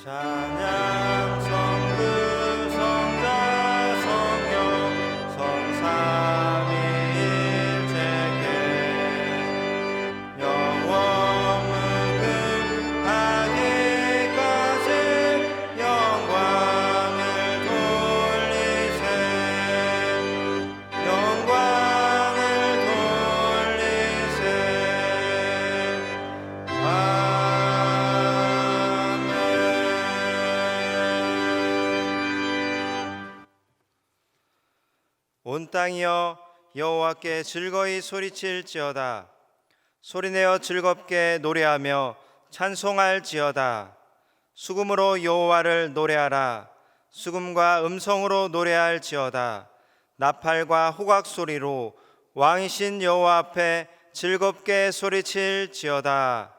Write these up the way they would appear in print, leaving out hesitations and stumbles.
찬양 성부 성자 성령 성삼위일체께 영원 무궁하기까지 영광을 돌리세 영광을 돌리세. 온 땅이여 여호와께 즐거이 소리칠지어다. 소리내어 즐겁게 노래하며 찬송할지어다. 수금으로 여호와를 노래하라. 수금과 음성으로 노래할지어다. 나팔과 호각 소리로 왕이신 여호와 앞에 즐겁게 소리칠지어다.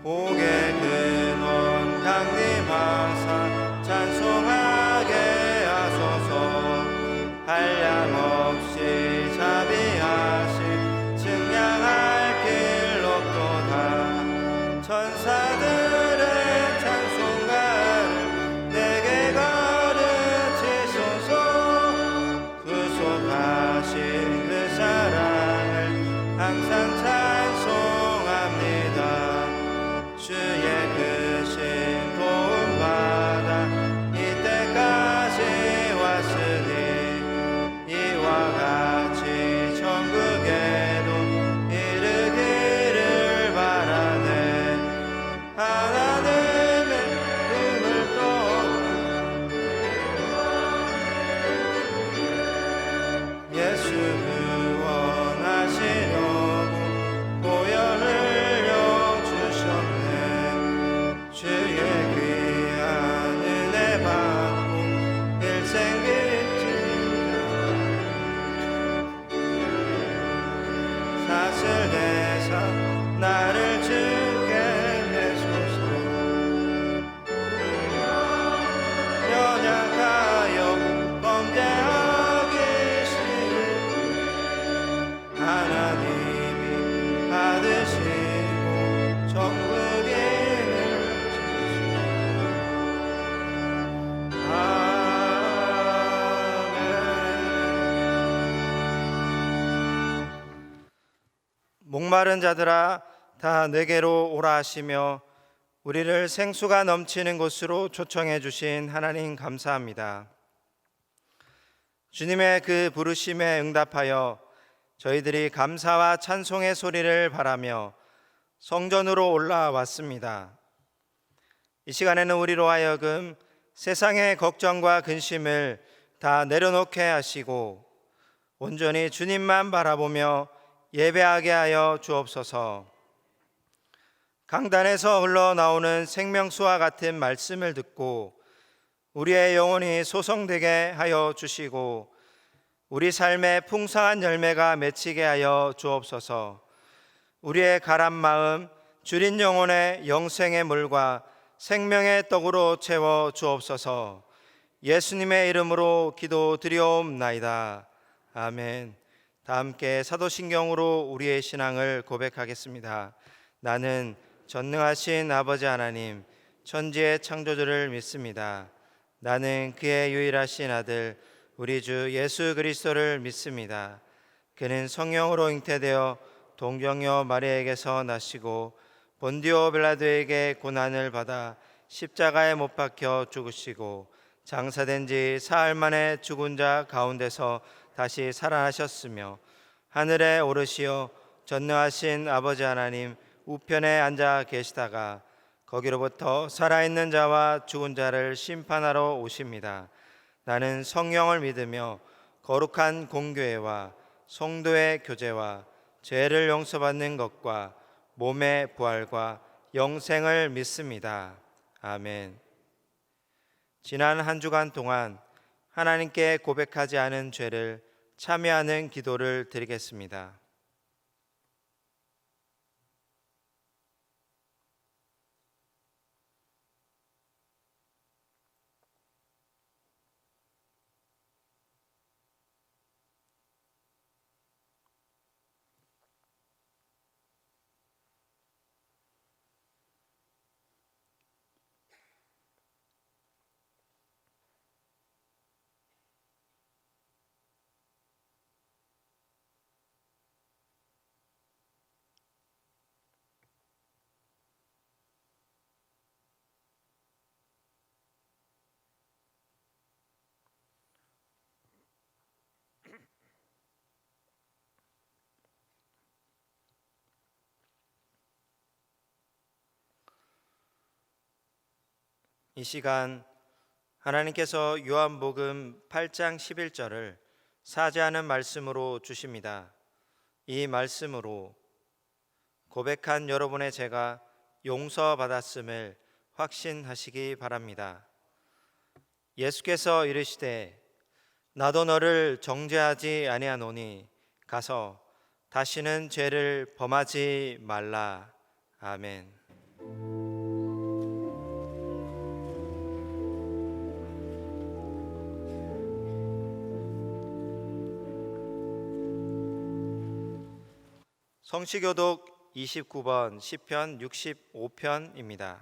복의 근원 강림하사 찬송하게 하소서. 한량없이 자비하시 증량할 길 없도다. 천사들의 찬송가를 내게 가르치소서. 구속하신 그 사랑을 항상 찬송합니다. 주의 크신 도움받아 이때까지 왔으니 이와 같이 천국에도 이르기를 바라네. 하나님의 꿈을 떠나 예수 구원하시려고 보혈을 주의 귀한 은혜 받고 일생 빚진다. 사슬 내사 나를 주게 해소서. 연약하여 범죄하기 싫은 하나님이 받으시고 천국에 목마른 자들아 다 내게로 오라 하시며 우리를 생수가 넘치는 곳으로 초청해 주신 하나님 감사합니다. 주님의 그 부르심에 응답하여 저희들이 감사와 찬송의 소리를 바라며 성전으로 올라왔습니다. 이 시간에는 우리로 하여금 세상의 걱정과 근심을 다 내려놓게 하시고 온전히 주님만 바라보며 예배하게 하여 주옵소서. 강단에서 흘러나오는 생명수와 같은 말씀을 듣고 우리의 영혼이 소성되게 하여 주시고 우리 삶에 풍성한 열매가 맺히게 하여 주옵소서. 우리의 가란 마음 줄인 영혼의 영생의 물과 생명의 떡으로 채워 주옵소서. 예수님의 이름으로 기도드리옵나이다. 아멘. 다 함께 사도신경으로 우리의 신앙을 고백하겠습니다. 나는 전능하신 아버지 하나님 천지의 창조주를 믿습니다. 나는 그의 유일하신 아들 우리 주 예수 그리스도를 믿습니다. 그는 성령으로 잉태되어 동정녀 마리아에게서 나시고 본디오 빌라도에게 고난을 받아 십자가에 못 박혀 죽으시고 장사된 지 사흘 만에 죽은 자 가운데서 다시 살아나셨으며 하늘에 오르시어 전능하신 아버지 하나님 우편에 앉아 계시다가 거기로부터 살아있는 자와 죽은 자를 심판하러 오십니다. 나는 성령을 믿으며 거룩한 공교회와 성도의 교제와 죄를 용서받는 것과 몸의 부활과 영생을 믿습니다. 아멘. 지난 한 주간 동안 하나님께 고백하지 않은 죄를 참여하는 기도를 드리겠습니다. 이 시간 하나님께서 요한복음 8장 11절을 사죄하는 말씀으로 주십니다. 이 말씀으로 고백한 여러분의 죄가 용서받았음을 확신하시기 바랍니다. 예수께서 이르시되 나도 너를 정죄하지 아니하노니 가서 다시는 죄를 범하지 말라. 아멘. 성시교독 29번 시편 65편입니다.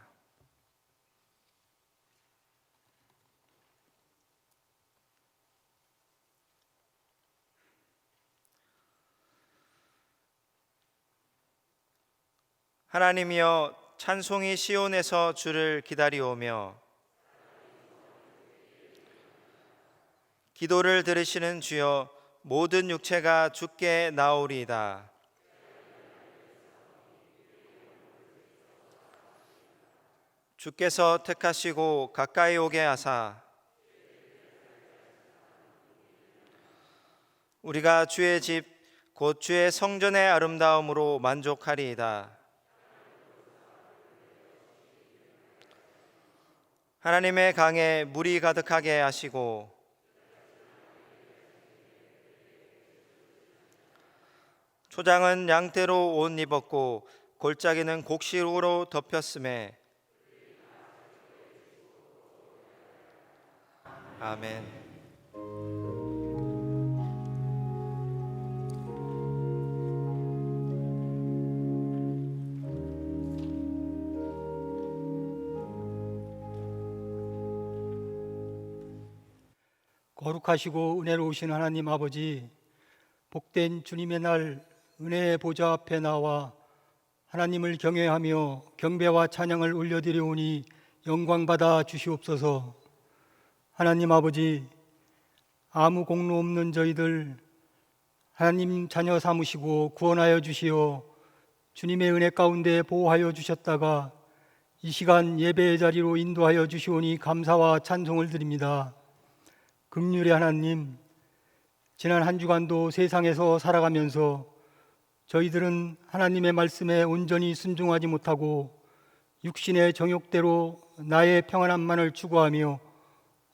하나님이여 찬송이 시온에서 주를 기다리오며 기도를 들으시는 주여 모든 육체가 주께 나오리이다. 주께서 택하시고 가까이 오게 하사 우리가 주의 집 곧 주의 성전의 아름다움으로 만족하리이다. 하나님의 강에 물이 가득하게 하시고 초장은 양떼로 옷 입었고 골짜기는 곡식으로 덮였음에 아멘. 거룩하시고 은혜로우신 하나님 아버지, 복된 주님의 날 은혜의 보좌 앞에 나와 하나님을 경외하며 경배와 찬양을 올려드리오니 영광받아 주시옵소서. 하나님 아버지, 아무 공로 없는 저희들 하나님 자녀 삼으시고 구원하여 주시어 주님의 은혜 가운데 보호하여 주셨다가 이 시간 예배의 자리로 인도하여 주시오니 감사와 찬송을 드립니다. 긍휼의 하나님, 지난 한 주간도 세상에서 살아가면서 저희들은 하나님의 말씀에 온전히 순종하지 못하고 육신의 정욕대로 나의 평안함만을 추구하며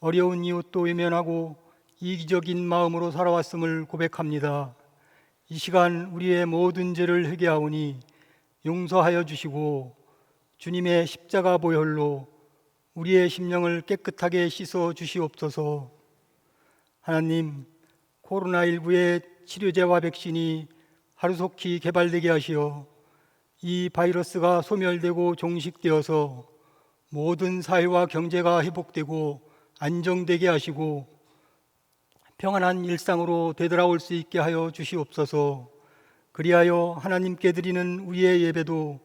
어려운 이웃도 외면하고 이기적인 마음으로 살아왔음을 고백합니다. 이 시간 우리의 모든 죄를 회개하오니 용서하여 주시고 주님의 십자가 보혈로 우리의 심령을 깨끗하게 씻어 주시옵소서. 하나님, 코로나19의 치료제와 백신이 하루속히 개발되게 하시어 이 바이러스가 소멸되고 종식되어서 모든 사회와 경제가 회복되고 안정되게 하시고 평안한 일상으로 되돌아올 수 있게 하여 주시옵소서. 그리하여 하나님께 드리는 우리의 예배도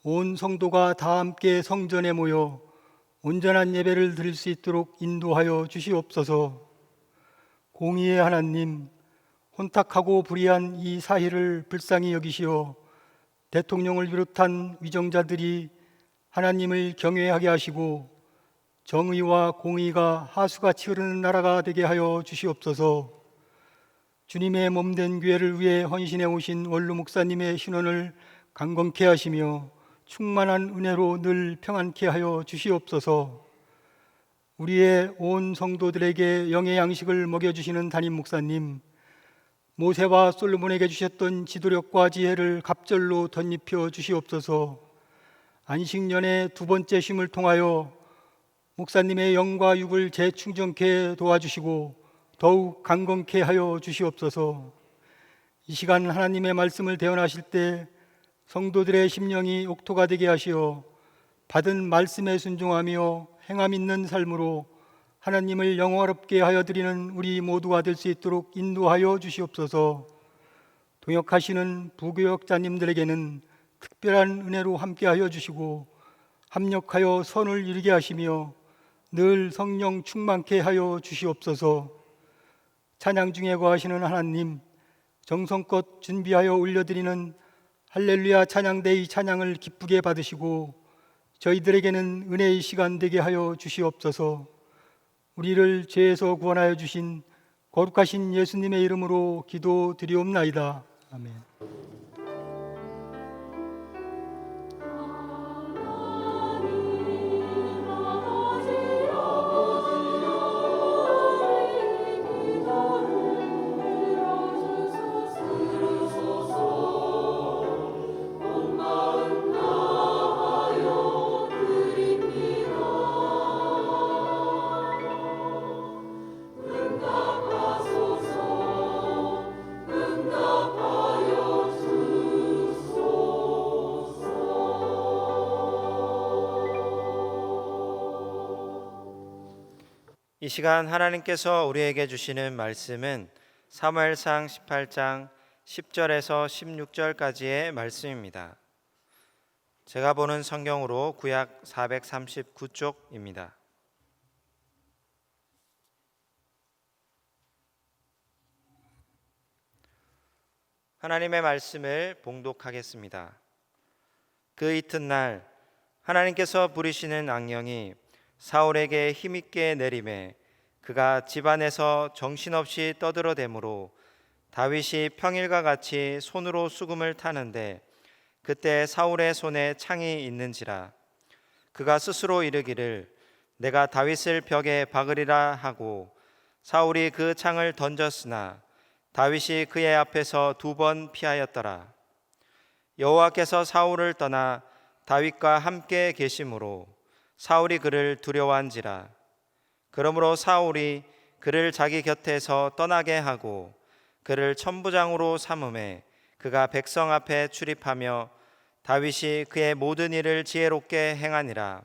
온 성도가 다 함께 성전에 모여 온전한 예배를 드릴 수 있도록 인도하여 주시옵소서. 공의의 하나님, 혼탁하고 불의한 이 사회를 불쌍히 여기시어 대통령을 비롯한 위정자들이 하나님을 경외하게 하시고 정의와 공의가 하수같이 흐르는 나라가 되게 하여 주시옵소서. 주님의 몸된 교회를 위해 헌신해 오신 원로 목사님의 신원을 강건케 하시며 충만한 은혜로 늘 평안케 하여 주시옵소서. 우리의 온 성도들에게 영의 양식을 먹여주시는 담임 목사님, 모세와 솔로몬에게 주셨던 지도력과 지혜를 갑절로 덧입혀 주시옵소서. 안식년의 두 번째 쉼을 통하여 목사님의 영과 육을 재충전케 도와주시고 더욱 강건케 하여 주시옵소서. 이 시간 하나님의 말씀을 대언하실 때 성도들의 심령이 옥토가 되게 하시어 받은 말씀에 순종하며 행함 있는 삶으로 하나님을 영화롭게 하여 드리는 우리 모두가 될 수 있도록 인도하여 주시옵소서. 동역하시는 부교역자님들에게는 특별한 은혜로 함께하여 주시고 합력하여 선을 이루게 하시며 늘 성령 충만케 하여 주시옵소서. 찬양 중에 거하시는 하나님, 정성껏 준비하여 올려드리는 할렐루야 찬양대의 찬양을 기쁘게 받으시고 저희들에게는 은혜의 시간 되게 하여 주시옵소서. 우리를 죄에서 구원하여 주신 거룩하신 예수님의 이름으로 기도드리옵나이다. 아멘. 이 시간 하나님께서 우리에게 주시는 말씀은 사무엘상 18장 10절에서 16절까지의 말씀입니다. 제가 보는 성경으로 구약 439쪽입니다. 하나님의 말씀을 봉독하겠습니다. 그 이튿날 하나님께서 부리시는 악령이 사울에게 힘있게 내림에 그가 집안에서 정신없이 떠들어대므로 다윗이 평일과 같이 손으로 수금을 타는데 그때 사울의 손에 창이 있는지라. 그가 스스로 이르기를 내가 다윗을 벽에 박으리라 하고 사울이 그 창을 던졌으나 다윗이 그의 앞에서 2번 피하였더라. 여호와께서 사울을 떠나 다윗과 함께 계심으로 사울이 그를 두려워한지라. 그러므로 사울이 그를 자기 곁에서 떠나게 하고 그를 천부장으로 삼음에 그가 백성 앞에 출입하며 다윗이 그의 모든 일을 지혜롭게 행하니라.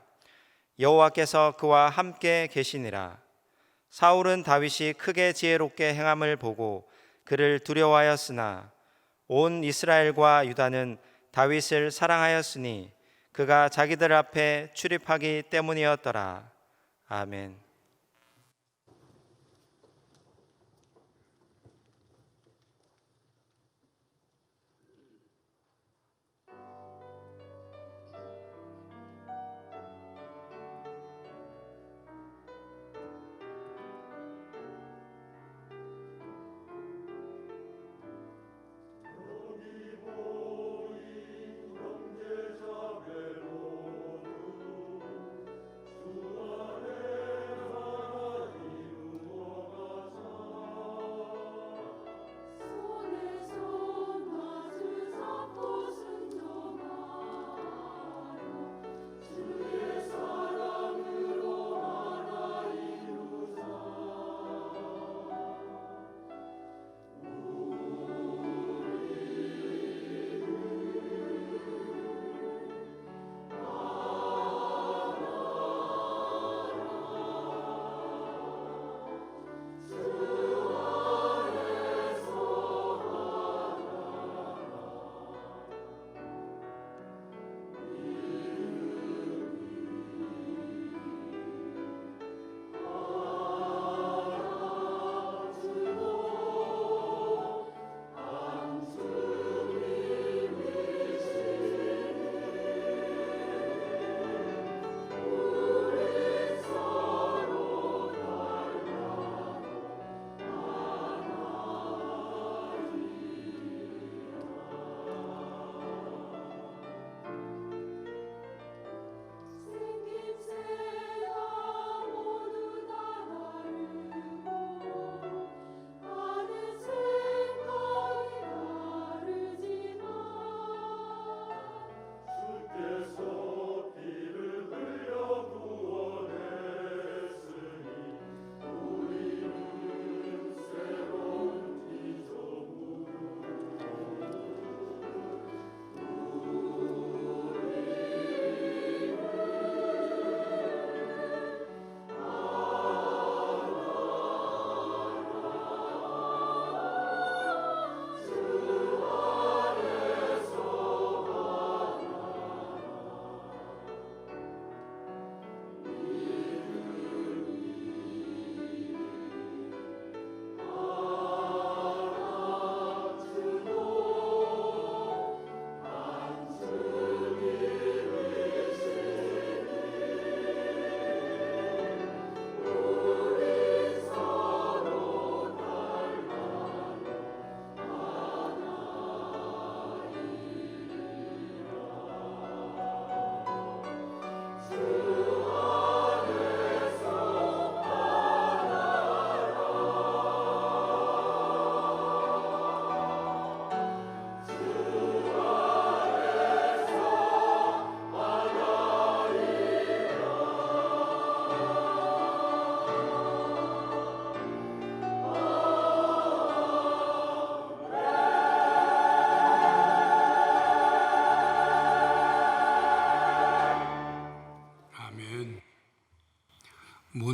여호와께서 그와 함께 계시니라. 사울은 다윗이 크게 지혜롭게 행함을 보고 그를 두려워하였으나 온 이스라엘과 유다는 다윗을 사랑하였으니 그가 자기들 앞에 출입하기 때문이었더라. 아멘.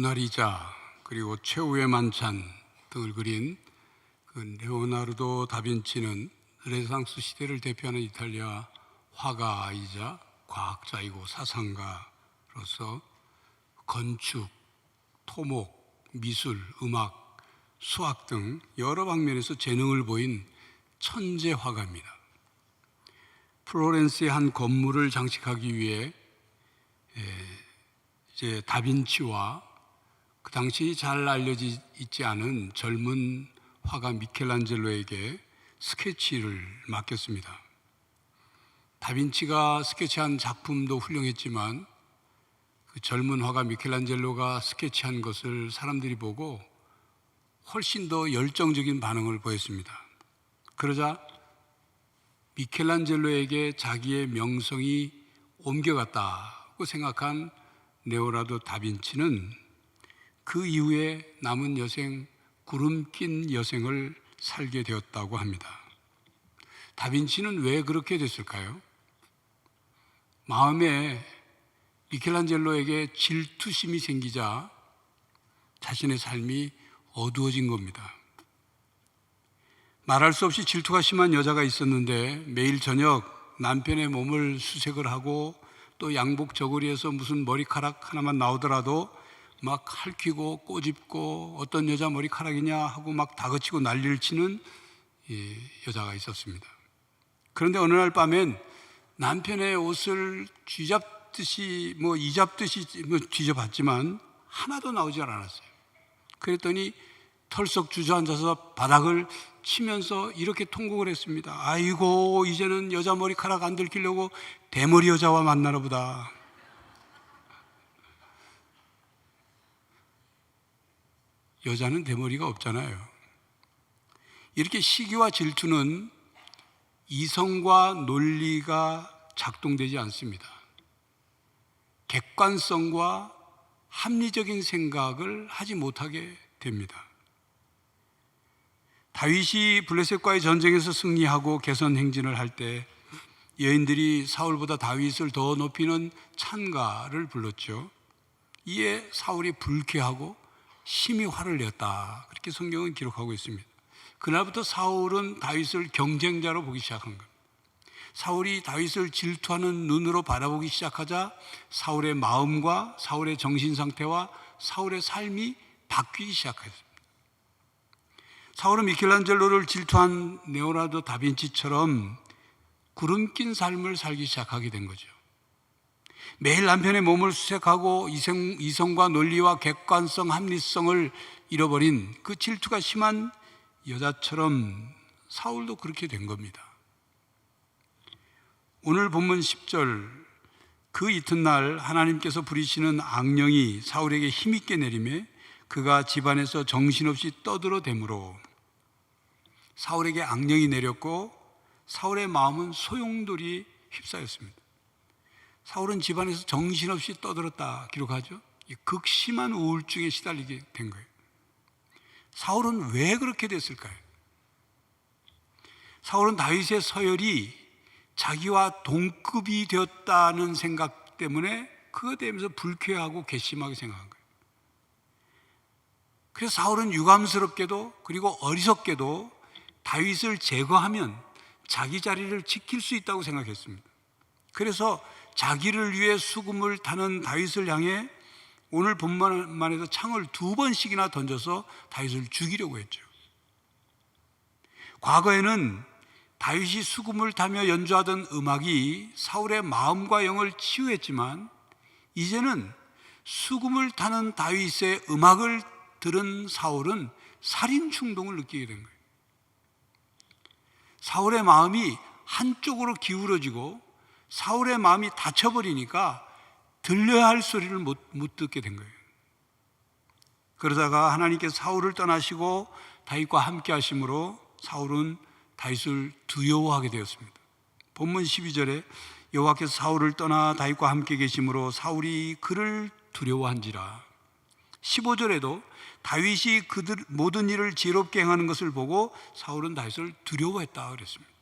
모나리자 그리고 최후의 만찬 등을 그린 그 레오나르도 다빈치는 르네상스 시대를 대표하는 이탈리아 화가이자 과학자이고 사상가로서 건축, 토목, 미술, 음악, 수학 등 여러 방면에서 재능을 보인 천재 화가입니다. 플로렌스의 한 건물을 장식하기 위해 이제 다빈치와 그 당시 잘 알려지지 않은 젊은 화가 미켈란젤로에게 스케치를 맡겼습니다. 다빈치가 스케치한 작품도 훌륭했지만 그 젊은 화가 미켈란젤로가 스케치한 것을 사람들이 보고 훨씬 더 열정적인 반응을 보였습니다. 그러자 미켈란젤로에게 자기의 명성이 옮겨갔다고 생각한 레오나르도 다빈치는 그 이후에 남은 여생, 구름 낀 여생을 살게 되었다고 합니다. 다빈치는 왜 그렇게 됐을까요? 마음에 미켈란젤로에게 질투심이 생기자 자신의 삶이 어두워진 겁니다. 말할 수 없이 질투가 심한 여자가 있었는데 매일 저녁 남편의 몸을 수색을 하고 또 양복 저고리에서 무슨 머리카락 하나만 나오더라도 막 핥히고 꼬집고 어떤 여자 머리카락이냐 하고 막 다그치고 난리를 치는 여자가 있었습니다. 그런데 어느 날 밤엔 남편의 옷을 쥐잡듯이 이잡듯이 뒤져봤지만 하나도 나오지 않았어요. 그랬더니 털썩 주저앉아서 바닥을 치면서 이렇게 통곡을 했습니다. 아이고, 이제는 여자 머리카락 안 들키려고 대머리 여자와 만나나 보다. 여자는 대머리가 없잖아요. 이렇게 시기와 질투는 이성과 논리가 작동되지 않습니다. 객관성과 합리적인 생각을 하지 못하게 됩니다. 다윗이 블레셋과의 전쟁에서 승리하고 개선 행진을 할 때 여인들이 사울보다 다윗을 더 높이는 찬가를 불렀죠. 이에 사울이 불쾌하고 심히 화를 내었다. 그렇게 성경은 기록하고 있습니다. 그날부터 사울은 다윗을 경쟁자로 보기 시작한 겁니다. 사울이 다윗을 질투하는 눈으로 바라보기 시작하자 사울의 마음과 사울의 정신 상태와 사울의 삶이 바뀌기 시작했습니다. 사울은 미켈란젤로를 질투한 레오나르도 다빈치처럼 구름 낀 삶을 살기 시작하게 된 거죠. 매일 남편의 몸을 수색하고 이성과 논리와 객관성, 합리성을 잃어버린 그 질투가 심한 여자처럼 사울도 그렇게 된 겁니다. 오늘 본문 10절, 그 이튿날 하나님께서 부리시는 악령이 사울에게 힘있게 내리매 그가 집안에서 정신없이 떠들어대므로 사울에게 악령이 내렸고 사울의 마음은 소용돌이 휩싸였습니다. 사울은 집안에서 정신없이 떠들었다 기록하죠. 극심한 우울증에 시달리게 된 거예요. 사울은 왜 그렇게 됐을까요? 사울은 다윗의 서열이 자기와 동급이 되었다는 생각 때문에 그거 되면서 불쾌하고 괘씸하게 생각한 거예요. 그래서 사울은 유감스럽게도 그리고 어리석게도 다윗을 제거하면 자기 자리를 지킬 수 있다고 생각했습니다. 그래서 자기를 위해 수금을 타는 다윗을 향해 오늘 본문만 해도 창을 2번씩이나 던져서 다윗을 죽이려고 했죠. 과거에는 다윗이 수금을 타며 연주하던 음악이 사울의 마음과 영을 치유했지만 이제는 수금을 타는 다윗의 음악을 들은 사울은 살인 충동을 느끼게 된 거예요. 사울의 마음이 한쪽으로 기울어지고 사울의 마음이 닫혀버리니까 들려야 할 소리를 못 듣게 된 거예요. 그러다가 하나님께서 사울을 떠나시고 다윗과 함께 하심으로 사울은 다윗을 두려워하게 되었습니다. 본문 12절에 여호와께서 사울을 떠나 다윗과 함께 계심으로 사울이 그를 두려워한지라. 15절에도 다윗이 그들 모든 일을 지혜롭게 행하는 것을 보고 사울은 다윗을 두려워했다 그랬습니다.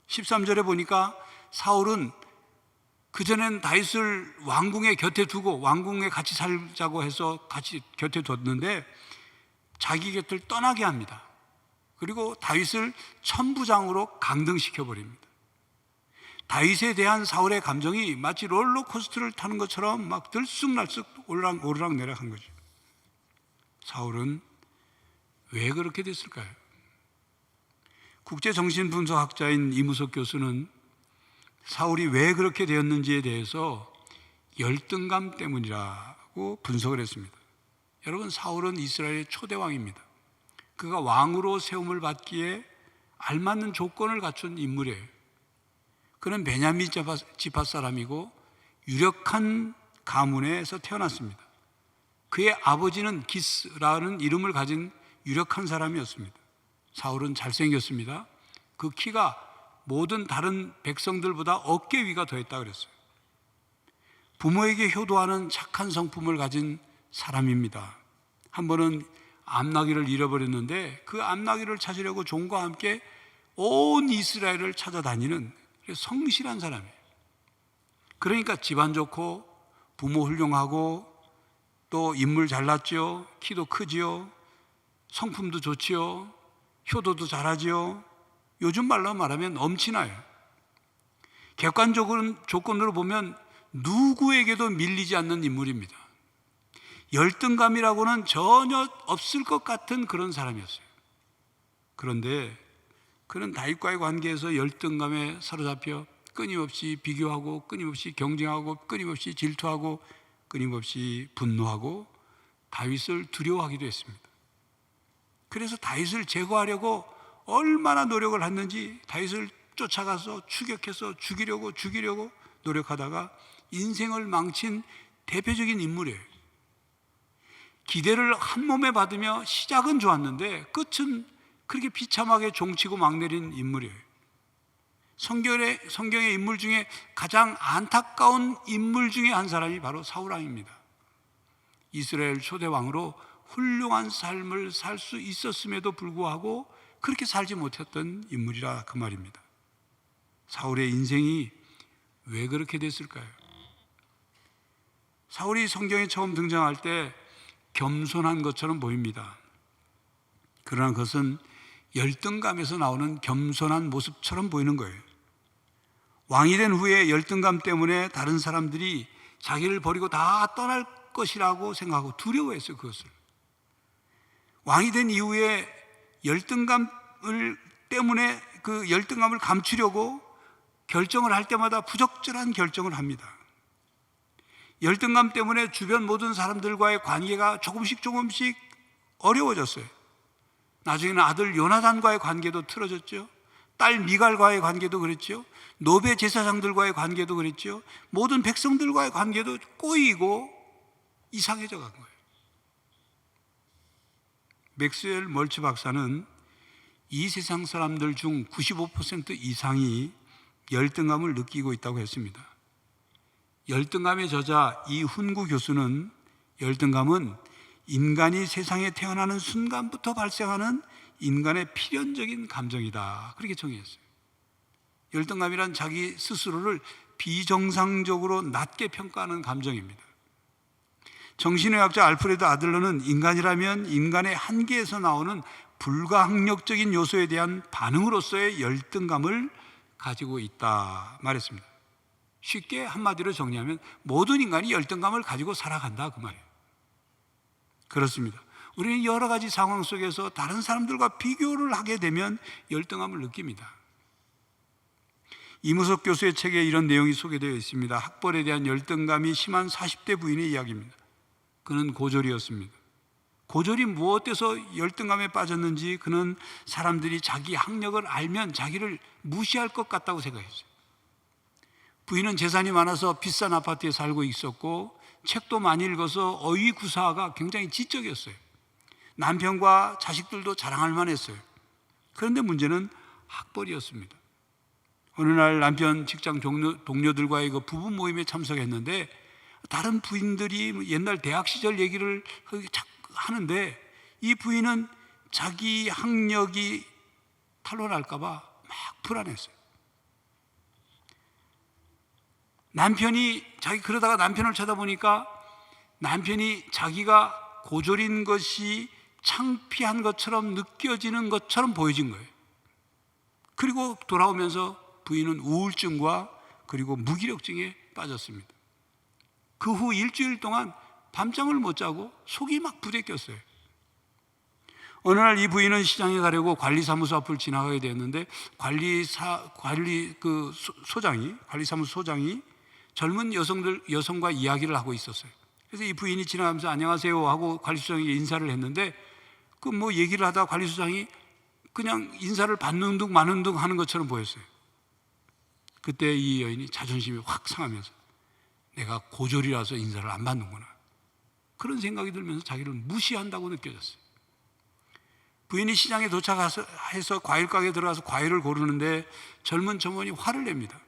13절에 보니까 사울은 그전엔 다윗을 왕궁의 곁에 두고 왕궁에 같이 살자고 해서 같이 곁에 뒀는데 자기 곁을 떠나게 합니다. 그리고 다윗을 천부장으로 강등시켜 버립니다. 다윗에 대한 사울의 감정이 마치 롤러코스터를 타는 것처럼 막 들쑥날쑥 오르락내락한 거죠. 사울은 왜 그렇게 됐을까요? 국제정신분석학자인 이무석 교수는 사울이 왜 그렇게 되었는지에 대해서 열등감 때문이라고 분석을 했습니다. 여러분, 사울은 이스라엘의 초대왕입니다. 그가 왕으로 세움을 받기에 알맞는 조건을 갖춘 인물이에요. 그는 베냐민 지파 사람이고 유력한 가문에서 태어났습니다. 그의 아버지는 기스라는 이름을 가진 유력한 사람이었습니다. 사울은 잘생겼습니다. 그 키가 모든 다른 백성들보다 어깨 위가 더했다 그랬어요. 부모에게 효도하는 착한 성품을 가진 사람입니다. 한 번은 암나귀를 잃어버렸는데 그 암나귀를 찾으려고 종과 함께 온 이스라엘을 찾아다니는 성실한 사람이에요. 그러니까 집안 좋고 부모 훌륭하고 또 인물 잘났죠. 키도 크지요. 성품도 좋지요. 효도도 잘하지요. 요즘 말로 말하면 엄친아요. 객관적인 조건으로 보면 누구에게도 밀리지 않는 인물입니다. 열등감이라고는 전혀 없을 것 같은 그런 사람이었어요. 그런데 그는 다윗과의 관계에서 열등감에 사로잡혀 끊임없이 비교하고 끊임없이 경쟁하고 끊임없이 질투하고 끊임없이 분노하고 다윗을 두려워하기도 했습니다. 그래서 다윗을 제거하려고 얼마나 노력을 했는지 다윗을 쫓아가서 추격해서 죽이려고 노력하다가 인생을 망친 대표적인 인물이에요. 기대를 한 몸에 받으며 시작은 좋았는데 끝은 그렇게 비참하게 종치고 막내린 인물이에요. 성경의 인물 중에 가장 안타까운 인물 중에 한 사람이 바로 사울왕입니다. 이스라엘 초대왕으로 훌륭한 삶을 살 수 있었음에도 불구하고 그렇게 살지 못했던 인물이라 그 말입니다. 사울의 인생이 왜 그렇게 됐을까요? 사울이 성경에 처음 등장할 때 겸손한 것처럼 보입니다. 그러나 그것은 열등감에서 나오는 겸손한 모습처럼 보이는 거예요. 왕이 된 후에 열등감 때문에 다른 사람들이 자기를 버리고 다 떠날 것이라고 생각하고 두려워했어요. 그것을. 왕이 된 이후에 열등감을 때문에 그 열등감을 감추려고 결정을 할 때마다 부적절한 결정을 합니다. 열등감 때문에 주변 모든 사람들과의 관계가 조금씩 어려워졌어요. 나중에는 아들 요나단과의 관계도 틀어졌죠. 딸 미갈과의 관계도 그랬죠. 노베 제사장들과의 관계도 그랬죠. 모든 백성들과의 관계도 꼬이고 이상해져 간 거예요. 맥스웰 멀치 박사는 이 세상 사람들 중 95% 이상이 열등감을 느끼고 있다고 했습니다. 열등감의 저자 이훈구 교수는 열등감은 인간이 세상에 태어나는 순간부터 발생하는 인간의 필연적인 감정이다, 그렇게 정의했어요. 열등감이란 자기 스스로를 비정상적으로 낮게 평가하는 감정입니다. 정신의학자 알프레드 아들러는 인간이라면 인간의 한계에서 나오는 불가항력적인 요소에 대한 반응으로서의 열등감을 가지고 있다 말했습니다. 쉽게 한마디로 정리하면 모든 인간이 열등감을 가지고 살아간다, 그 말이에요. 그렇습니다. 우리는 여러 가지 상황 속에서 다른 사람들과 비교를 하게 되면 열등감을 느낍니다. 이무석 교수의 책에 이런 내용이 소개되어 있습니다. 학벌에 대한 열등감이 심한 40대 부인의 이야기입니다. 그는 고졸이었습니다. 고졸이 무엇에서 열등감에 빠졌는지 그는 사람들이 자기 학력을 알면 자기를 무시할 것 같다고 생각했어요. 부인은 재산이 많아서 비싼 아파트에 살고 있었고 책도 많이 읽어서 어휘구사가 굉장히 지적이었어요. 남편과 자식들도 자랑할 만했어요. 그런데 문제는 학벌이었습니다. 어느 날 남편 직장 동료들과의 그 부부 모임에 참석했는데 다른 부인들이 옛날 대학 시절 얘기를 하는데 이 부인은 자기 학력이 탄로날까 봐 막 불안했어요. 남편이 그러다가 남편을 쳐다보니까 남편이 자기가 고졸인 것이 창피한 것처럼 느껴지는 것처럼 보여진 거예요. 그리고 돌아오면서 부인은 우울증과 그리고 무기력증에 빠졌습니다. 그 후 일주일 동안 밤잠을 못 자고 속이 막 부대꼈어요. 어느 날 이 부인은 시장에 가려고 관리사무소 앞을 지나가게 되었는데 관리사무소 소장이 젊은 여성과 이야기를 하고 있었어요. 그래서 이 부인이 지나가면서 안녕하세요 하고 관리소장에게 인사를 했는데 그 뭐 얘기를 하다가 관리소장이 그냥 인사를 받는 둥 마는 둥 하는 것처럼 보였어요. 그때 이 여인이 자존심이 확 상하면서 내가 고졸이라서 인사를 안 받는구나, 그런 생각이 들면서 자기를 무시한다고 느껴졌어요. 부인이 시장에 도착해서 과일 가게에 들어가서 과일을 고르는데 젊은 점원이 화를 냅니다.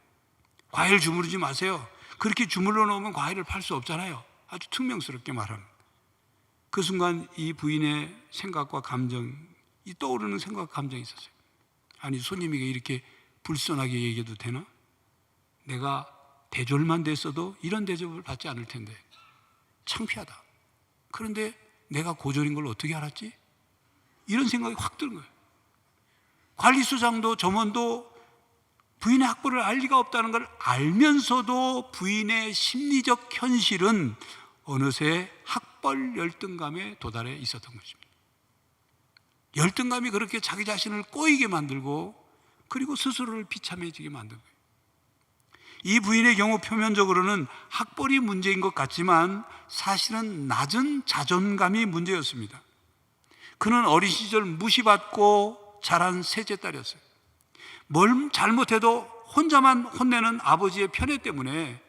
과일 주무르지 마세요. 그렇게 주물러 놓으면 과일을 팔 수 없잖아요. 아주 퉁명스럽게 말합니다. 그 순간 이 부인의 생각과 감정이 떠오르는 생각과 감정이 있었어요. 아니, 손님에게 이렇게 불손하게 얘기해도 되나? 내가 대졸만 됐어도 이런 대접을 받지 않을 텐데 창피하다. 그런데 내가 고졸인 걸 어떻게 알았지? 이런 생각이 확 드는 거예요. 관리소장도 점원도 부인의 학벌을 알 리가 없다는 걸 알면서도 부인의 심리적 현실은 어느새 학벌 열등감에 도달해 있었던 것입니다. 열등감이 그렇게 자기 자신을 꼬이게 만들고 그리고 스스로를 비참해지게 만든 거예요. 이 부인의 경우 표면적으로는 학벌이 문제인 것 같지만 사실은 낮은 자존감이 문제였습니다. 그는 어린 시절 무시받고 자란 셋째 딸이었어요. 뭘 잘못해도 혼자만 혼내는 아버지의 편애 때문에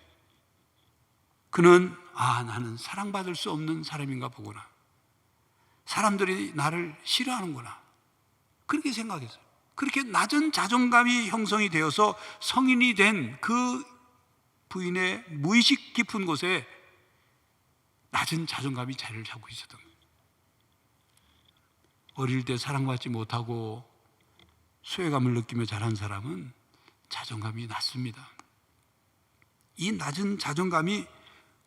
그는 나는 사랑받을 수 없는 사람인가 보구나, 사람들이 나를 싫어하는구나, 그렇게 생각했어요. 그렇게 낮은 자존감이 형성이 되어서 성인이 된 그 부인의 무의식 깊은 곳에 낮은 자존감이 자리를 잡고 있었던 거예요. 어릴 때 사랑받지 못하고 소외감을 느끼며 자란 사람은 자존감이 낮습니다. 이 낮은 자존감이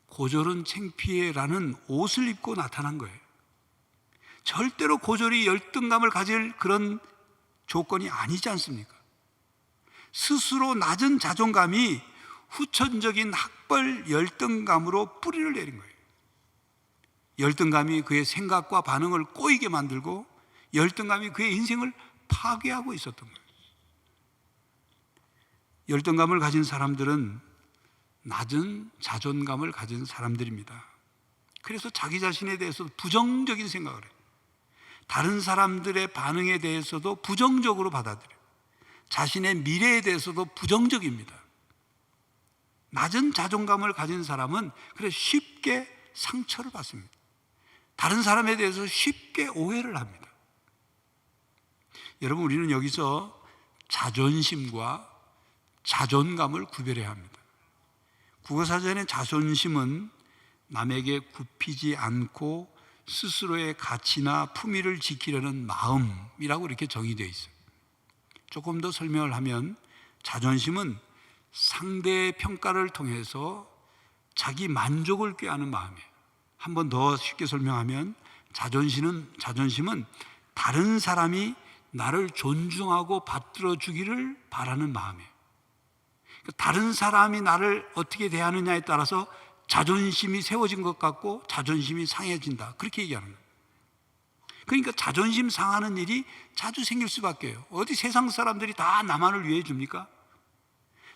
고졸은 창피해라는 옷을 입고 나타난 거예요. 절대로 고졸이 열등감을 가질 그런 조건이 아니지 않습니까? 스스로 낮은 자존감이 후천적인 학벌 열등감으로 뿌리를 내린 거예요. 열등감이 그의 생각과 반응을 꼬이게 만들고 열등감이 그의 인생을 파괴하고 있었던 거예요. 열등감을 가진 사람들은 낮은 자존감을 가진 사람들입니다. 그래서 자기 자신에 대해서 부정적인 생각을 해요. 다른 사람들의 반응에 대해서도 부정적으로 받아들여요. 자신의 미래에 대해서도 부정적입니다. 낮은 자존감을 가진 사람은 그래서 쉽게 상처를 받습니다. 다른 사람에 대해서 쉽게 오해를 합니다. 여러분, 우리는 여기서 자존심과 자존감을 구별해야 합니다. 국어사전의 자존심은 남에게 굽히지 않고 스스로의 가치나 품위를 지키려는 마음이라고 이렇게 정의되어 있어요. 조금 더 설명을 하면 자존심은 상대의 평가를 통해서 자기 만족을 꾀하는 마음이에요. 한 번 더 쉽게 설명하면 자존심은 다른 사람이 나를 존중하고 받들어 주기를 바라는 마음이에요. 다른 사람이 나를 어떻게 대하느냐에 따라서 자존심이 세워진 것 같고 자존심이 상해진다, 그렇게 얘기하는 거예요. 그러니까 자존심 상하는 일이 자주 생길 수밖에 요. 어디 세상 사람들이 다 나만을 위해 줍니까?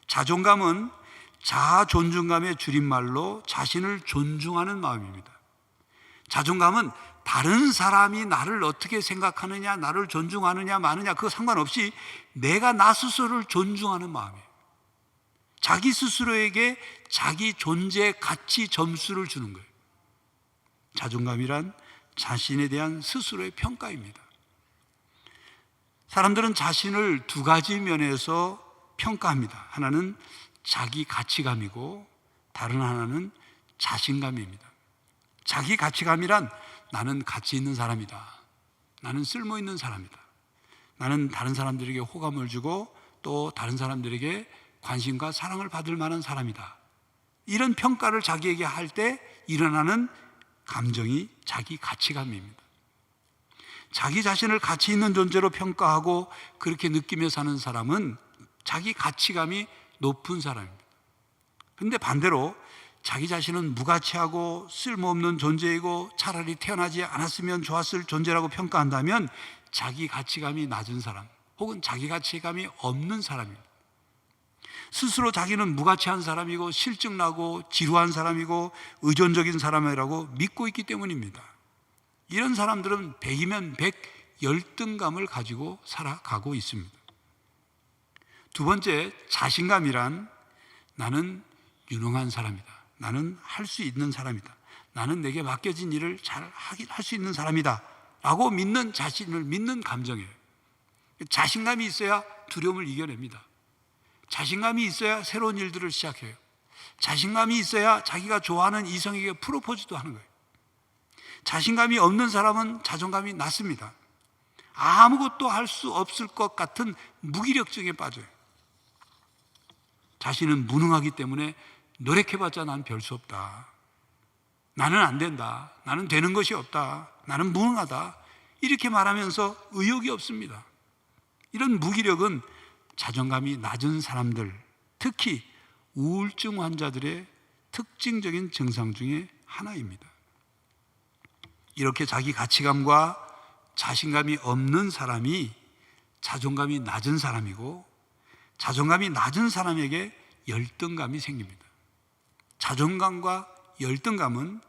자존감은 자아 존중감의 줄임말로 자신을 존중하는 마음입니다. 자존감은 다른 사람이 나를 어떻게 생각하느냐, 나를 존중하느냐 마느냐 그거 상관없이 내가 나 스스로를 존중하는 마음이에요. 자기 스스로에게 자기 존재 가치 점수를 주는 거예요. 자존감이란 자신에 대한 스스로의 평가입니다. 사람들은 자신을 두 가지 면에서 평가합니다. 하나는 자기 가치감이고 다른 하나는 자신감입니다. 자기 가치감이란 나는 가치 있는 사람이다, 나는 쓸모 있는 사람이다, 나는 다른 사람들에게 호감을 주고 또 다른 사람들에게 관심과 사랑을 받을 만한 사람이다, 이런 평가를 자기에게 할 때 일어나는 감정이 자기 가치감입니다. 자기 자신을 가치 있는 존재로 평가하고 그렇게 느끼며 사는 사람은 자기 가치감이 높은 사람입니다. 그런데 반대로 자기 자신은 무가치하고 쓸모없는 존재이고 차라리 태어나지 않았으면 좋았을 존재라고 평가한다면 자기 가치감이 낮은 사람 혹은 자기 가치감이 없는 사람입니다. 스스로 자기는 무가치한 사람이고 실증나고 지루한 사람이고 의존적인 사람이라고 믿고 있기 때문입니다. 이런 사람들은 100이면 100 열등감을 가지고 살아가고 있습니다. 두 번째, 자신감이란 나는 유능한 사람이다. 나는 할 수 있는 사람이다. 나는 내게 맡겨진 일을 잘 할 수 있는 사람이다 라고 믿는 자신을 믿는 감정이에요. 자신감이 있어야 두려움을 이겨냅니다. 자신감이 있어야 새로운 일들을 시작해요. 자신감이 있어야 자기가 좋아하는 이성에게 프로포즈도 하는 거예요. 자신감이 없는 사람은 자존감이 낮습니다. 아무것도 할 수 없을 것 같은 무기력증에 빠져요. 자신은 무능하기 때문에 노력해봤자 난 별 수 없다. 나는 안 된다. 나는 되는 것이 없다. 나는 무능하다. 이렇게 말하면서 의욕이 없습니다. 이런 무기력은 자존감이 낮은 사람들, 특히 우울증 환자들의 특징적인 증상 중에 하나입니다. 이렇게 자기 가치감과 자신감이 없는 사람이 자존감이 낮은 사람이고, 자존감이 낮은 사람에게 열등감이 생깁니다. 자존감과 열등감은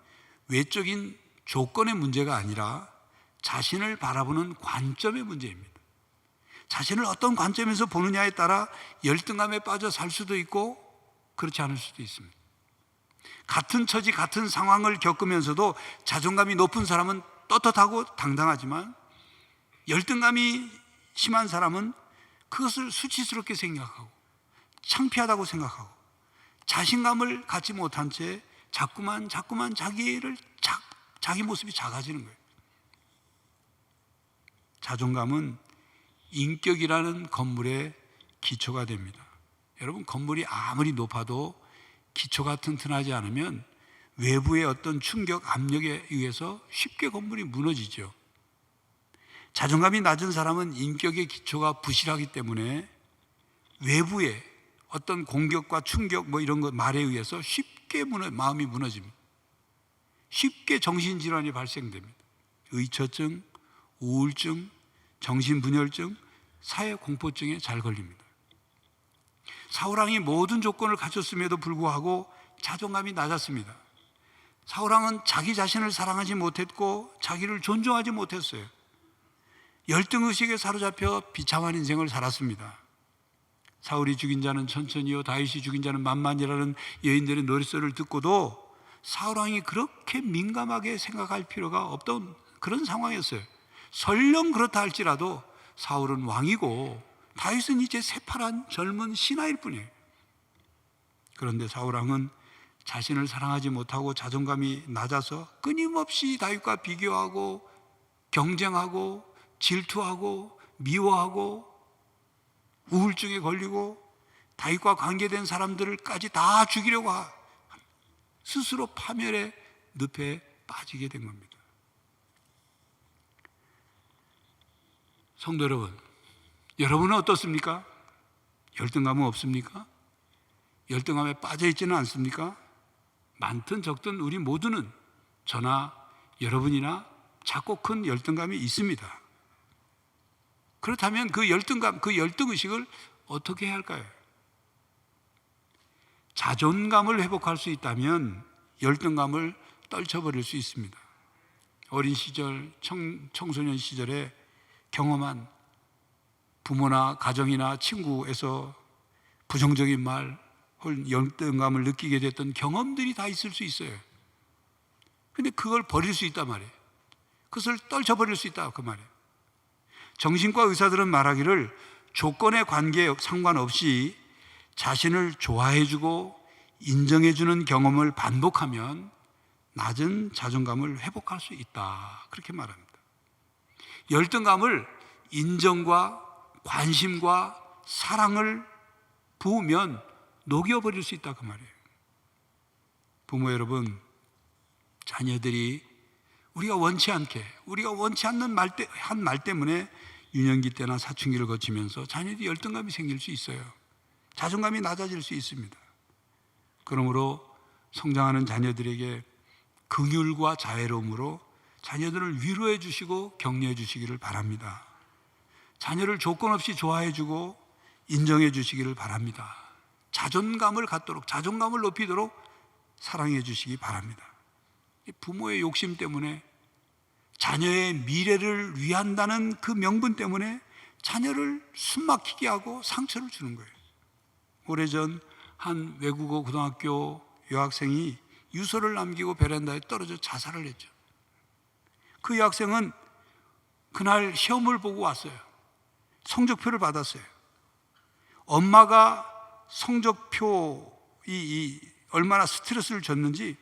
외적인 조건의 문제가 아니라 자신을 바라보는 관점의 문제입니다. 자신을 어떤 관점에서 보느냐에 따라 열등감에 빠져 살 수도 있고 그렇지 않을 수도 있습니다. 같은 처지, 같은 상황을 겪으면서도 자존감이 높은 사람은 떳떳하고 당당하지만 열등감이 심한 사람은 그것을 수치스럽게 생각하고 창피하다고 생각하고 자신감을 갖지 못한 채 자꾸만 자기 모습이 작아지는 거예요. 자존감은 인격이라는 건물의 기초가 됩니다. 여러분, 건물이 아무리 높아도 기초가 튼튼하지 않으면 외부의 어떤 충격, 압력에 의해서 쉽게 건물이 무너지죠. 자존감이 낮은 사람은 인격의 기초가 부실하기 때문에 외부의 어떤 공격과 충격 이런 것 말에 의해서 쉽게 마음이 무너집니다. 쉽게 정신질환이 발생됩니다. 의처증, 우울증, 정신분열증, 사회공포증에 잘 걸립니다. 사울왕이 모든 조건을 갖췄음에도 불구하고 자존감이 낮았습니다. 사울왕은 자기 자신을 사랑하지 못했고 자기를 존중하지 못했어요. 열등의식에 사로잡혀 비참한 인생을 살았습니다. 사울이 죽인 자는 천천히요 다윗이 죽인 자는 만만이라는 여인들의 노랫소리를 듣고도 사울왕이 그렇게 민감하게 생각할 필요가 없던 그런 상황이었어요. 설령 그렇다 할지라도 사울은 왕이고 다윗은 이제 새파란 젊은 신하일 뿐이에요. 그런데 사울왕은 자신을 사랑하지 못하고 자존감이 낮아서 끊임없이 다윗과 비교하고 경쟁하고 질투하고 미워하고 우울증에 걸리고 다윗과 관계된 사람들까지 다 죽이려고 스스로 파멸의 늪에 빠지게 된 겁니다. 성도 여러분, 여러분은 어떻습니까? 열등감은 없습니까? 열등감에 빠져 있지는 않습니까? 많든 적든 우리 모두는 저나 여러분이나 작고 큰 열등감이 있습니다. 그렇다면 그 열등감, 그 열등의식을 어떻게 해야 할까요? 자존감을 회복할 수 있다면 열등감을 떨쳐버릴 수 있습니다. 어린 시절, 청소년 시절에 경험한 부모나 가정이나 친구에서 부정적인 말 혹은 열등감을 느끼게 됐던 경험들이 다 있을 수 있어요. 근데 그걸 버릴 수 있단 말이에요. 그것을 떨쳐버릴 수 있다 그 말이에요. 정신과 의사들은 말하기를 조건의 관계에 상관없이 자신을 좋아해주고 인정해주는 경험을 반복하면 낮은 자존감을 회복할 수 있다 그렇게 말합니다. 열등감을 인정과 관심과 사랑을 부으면 녹여버릴 수 있다 그 말이에요. 부모 여러분, 자녀들이 우리가 원치 않는 한 말 때문에 유년기 때나 사춘기를 거치면서 자녀들이 열등감이 생길 수 있어요. 자존감이 낮아질 수 있습니다. 그러므로 성장하는 자녀들에게 긍휼과 자애로움으로 자녀들을 위로해 주시고 격려해 주시기를 바랍니다. 자녀를 조건 없이 좋아해 주고 인정해 주시기를 바랍니다. 자존감을 갖도록, 자존감을 높이도록 사랑해 주시기 바랍니다. 부모의 욕심 때문에, 자녀의 미래를 위한다는 그 명분 때문에 자녀를 숨막히게 하고 상처를 주는 거예요. 오래전 한 외국어 고등학교 여학생이 유서를 남기고 베란다에 떨어져 자살을 했죠. 그 여학생은 그날 시험을 보고 왔어요. 성적표를 받았어요. 엄마가 성적표 얼마나 스트레스를 줬는지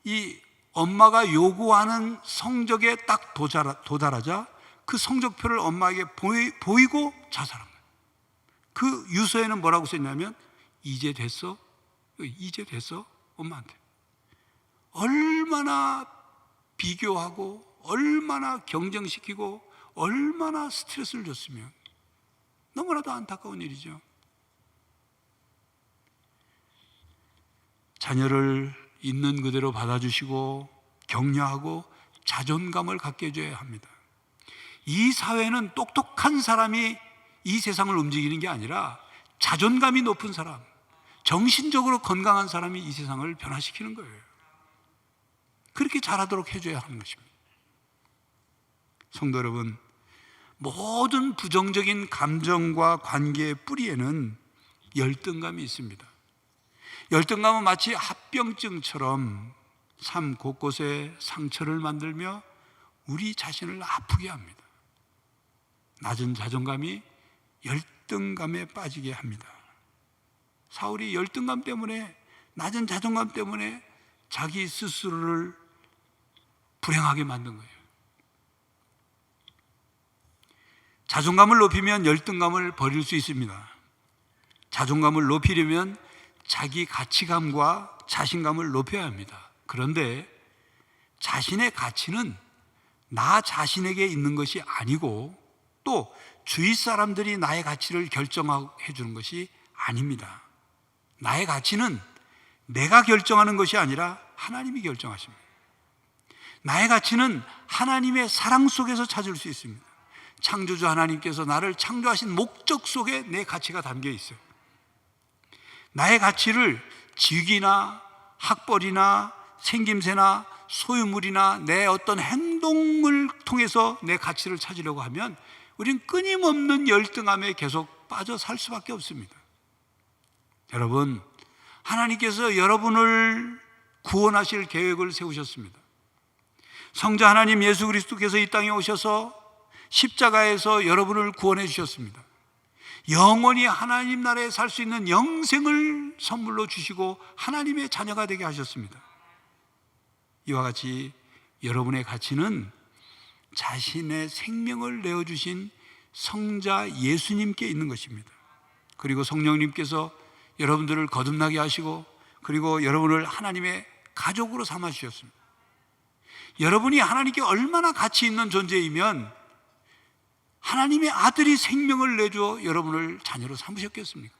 이 엄마가 요구하는 성적에 딱 도달하자 그 성적표를 엄마에게 보이고 자살한 거예요. 그 유서에는 뭐라고 썼냐면 이제 됐어? 엄마한테. 얼마나 비교하고 얼마나 경쟁시키고 얼마나 스트레스를 줬으면 너무나도 안타까운 일이죠. 자녀를 있는 그대로 받아주시고 격려하고 자존감을 갖게 해줘야 합니다. 이 사회는 똑똑한 사람이 이 세상을 움직이는 게 아니라 자존감이 높은 사람, 정신적으로 건강한 사람이 이 세상을 변화시키는 거예요. 그렇게 잘하도록 해줘야 하는 것입니다. 성도 여러분, 모든 부정적인 감정과 관계의 뿌리에는 열등감이 있습니다. 열등감은 마치 합병증처럼 삶 곳곳에 상처를 만들며 우리 자신을 아프게 합니다. 낮은 자존감이 열등감에 빠지게 합니다. 사울이 열등감 때문에, 낮은 자존감 때문에 자기 스스로를 불행하게 만든 거예요. 자존감을 높이면 열등감을 버릴 수 있습니다. 자존감을 높이려면 자기 가치감과 자신감을 높여야 합니다. 그런데 자신의 가치는 나 자신에게 있는 것이 아니고 또 주위 사람들이 나의 가치를 결정해 주는 것이 아닙니다. 나의 가치는 내가 결정하는 것이 아니라 하나님이 결정하십니다. 나의 가치는 하나님의 사랑 속에서 찾을 수 있습니다. 창조주 하나님께서 나를 창조하신 목적 속에 내 가치가 담겨 있어요. 나의 가치를 직위나 학벌이나 생김새나 소유물이나 내 어떤 행동을 통해서 내 가치를 찾으려고 하면 우리는 끊임없는 열등함에 계속 빠져 살 수밖에 없습니다. 여러분, 하나님께서 여러분을 구원하실 계획을 세우셨습니다. 성자 하나님 예수 그리스도께서 이 땅에 오셔서 십자가에서 여러분을 구원해 주셨습니다. 영원히 하나님 나라에 살 수 있는 영생을 선물로 주시고 하나님의 자녀가 되게 하셨습니다. 이와 같이 여러분의 가치는 자신의 생명을 내어주신 성자 예수님께 있는 것입니다. 그리고 성령님께서 여러분들을 거듭나게 하시고 그리고 여러분을 하나님의 가족으로 삼아 주셨습니다. 여러분이 하나님께 얼마나 가치 있는 존재이면 하나님의 아들이 생명을 내줘 여러분을 자녀로 삼으셨겠습니까?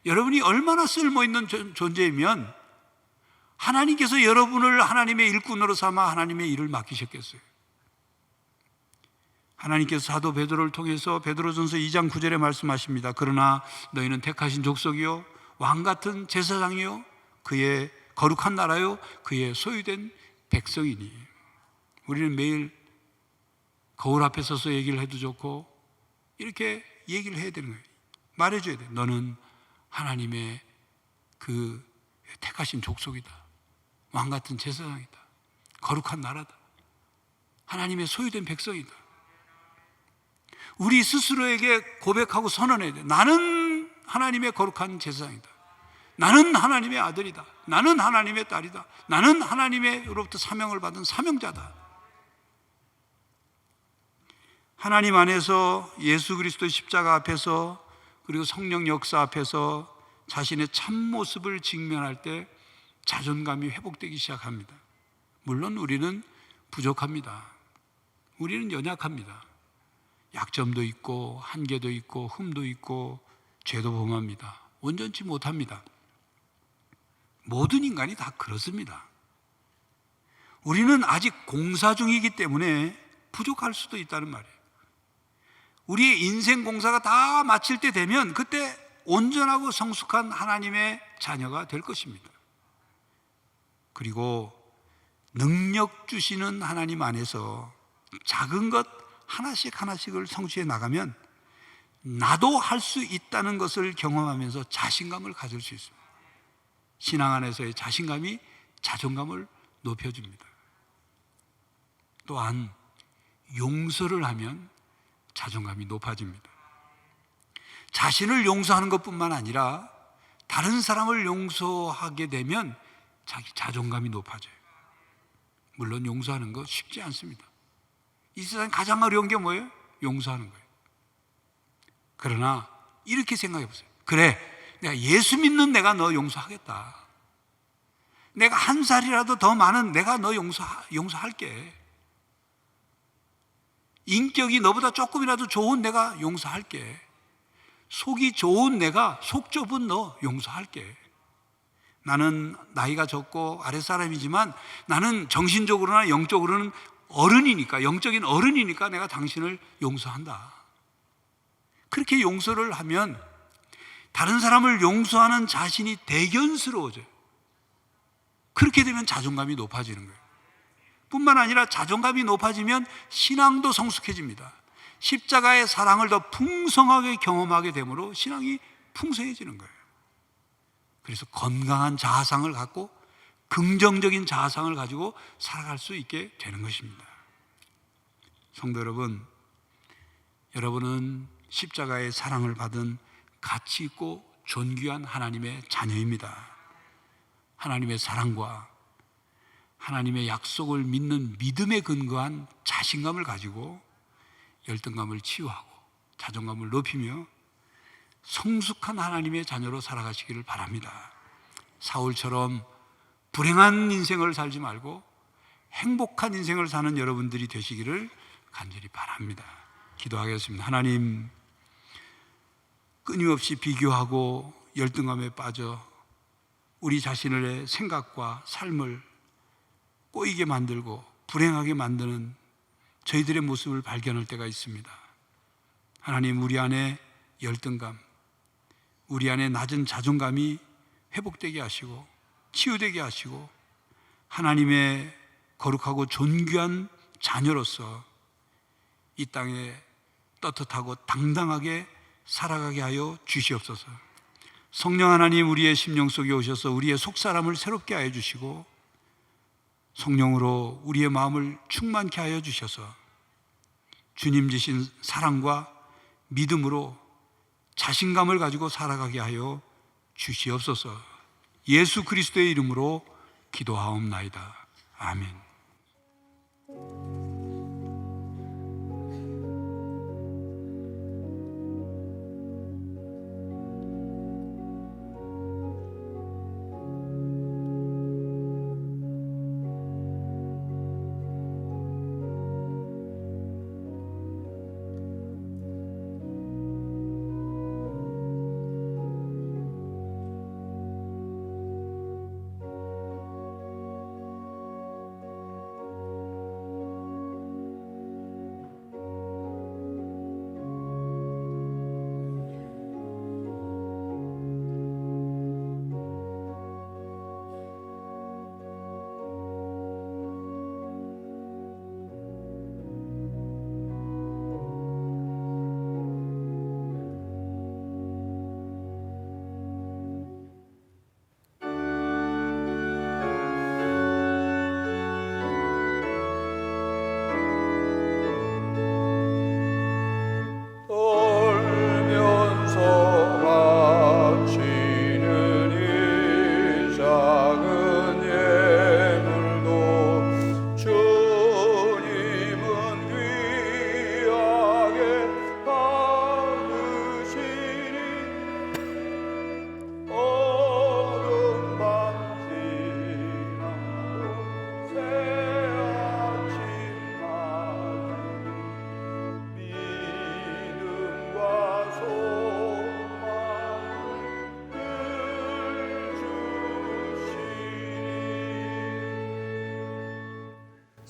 여러분이 얼마나 쓸모있는 존재이면 하나님께서 여러분을 하나님의 일꾼으로 삼아 하나님의 일을 맡기셨겠어요? 하나님께서 사도 베드로를 통해서 베드로전서 2장 9절에 말씀하십니다. 그러나 너희는 택하신 족속이요 왕같은 제사장이요 그의 거룩한 나라요 그의 소유된 백성이니. 우리는 매일 거울 앞에 서서 얘기를 해도 좋고 이렇게 얘기를 해야 되는 거예요. 말해줘야 돼요. 너는 하나님의 그 택하신 족속이다. 왕같은 제사장이다. 거룩한 나라다. 하나님의 소유된 백성이다. 우리 스스로에게 고백하고 선언해야 돼. 나는 하나님의 거룩한 제사장이다. 나는 하나님의 아들이다. 나는 하나님의 딸이다. 나는 하나님으로부터 사명을 받은 사명자다. 하나님 안에서 예수 그리스도의 십자가 앞에서 그리고 성령 역사 앞에서 자신의 참모습을 직면할 때 자존감이 회복되기 시작합니다. 물론 우리는 부족합니다. 우리는 연약합니다. 약점도 있고 한계도 있고 흠도 있고 죄도 범합니다. 온전치 못합니다. 모든 인간이 다 그렇습니다. 우리는 아직 공사 중이기 때문에 부족할 수도 있다는 말이에요. 우리의 인생 공사가 다 마칠 때 되면 그때 온전하고 성숙한 하나님의 자녀가 될 것입니다. 그리고 능력 주시는 하나님 안에서 작은 것 하나씩 하나씩을 성취해 나가면 나도 할 수 있다는 것을 경험하면서 자신감을 가질 수 있습니다. 신앙 안에서의 자신감이 자존감을 높여줍니다. 또한 용서를 하면 자존감이 높아집니다. 자신을 용서하는 것뿐만 아니라 다른 사람을 용서하게 되면 자기 자존감이 높아져요. 물론 용서하는 거 쉽지 않습니다. 이 세상에 가장 어려운 게 뭐예요? 용서하는 거예요. 그러나 이렇게 생각해 보세요. 그래, 내가 예수 믿는 내가 너 용서하겠다. 내가 한 살이라도 더 많은 내가 너 용서할게. 인격이 너보다 조금이라도 좋은 내가 용서할게. 속이 좋은 내가 속 좁은 너 용서할게. 나는 나이가 적고 아랫사람이지만 나는 정신적으로나 영적으로는 어른이니까, 영적인 어른이니까 내가 당신을 용서한다. 그렇게 용서를 하면 다른 사람을 용서하는 자신이 대견스러워져요. 그렇게 되면 자존감이 높아지는 거예요. 뿐만 아니라 자존감이 높아지면 신앙도 성숙해집니다. 십자가의 사랑을 더 풍성하게 경험하게 되므로 신앙이 풍성해지는 거예요. 그래서 건강한 자아상을 갖고 긍정적인 자아상을 가지고 살아갈 수 있게 되는 것입니다. 성도 여러분, 여러분은 십자가의 사랑을 받은 가치 있고 존귀한 하나님의 자녀입니다. 하나님의 사랑과 하나님의 약속을 믿는 믿음에 근거한 자신감을 가지고 열등감을 치유하고 자존감을 높이며 성숙한 하나님의 자녀로 살아가시기를 바랍니다. 사울처럼 불행한 인생을 살지 말고 행복한 인생을 사는 여러분들이 되시기를 간절히 바랍니다. 기도하겠습니다. 하나님, 끊임없이 비교하고 열등감에 빠져 우리 자신의 생각과 삶을 꼬이게 만들고 불행하게 만드는 저희들의 모습을 발견할 때가 있습니다. 하나님, 우리 안에 열등감, 우리 안에 낮은 자존감이 회복되게 하시고 치유되게 하시고 하나님의 거룩하고 존귀한 자녀로서 이 땅에 떳떳하고 당당하게 살아가게 하여 주시옵소서. 성령 하나님, 우리의 심령 속에 오셔서 우리의 속사람을 새롭게 하여 주시고 성령으로 우리의 마음을 충만케 하여 주셔서 주님 주신 사랑과 믿음으로 자신감을 가지고 살아가게 하여 주시옵소서. 예수 그리스도의 이름으로 기도하옵나이다. 아멘.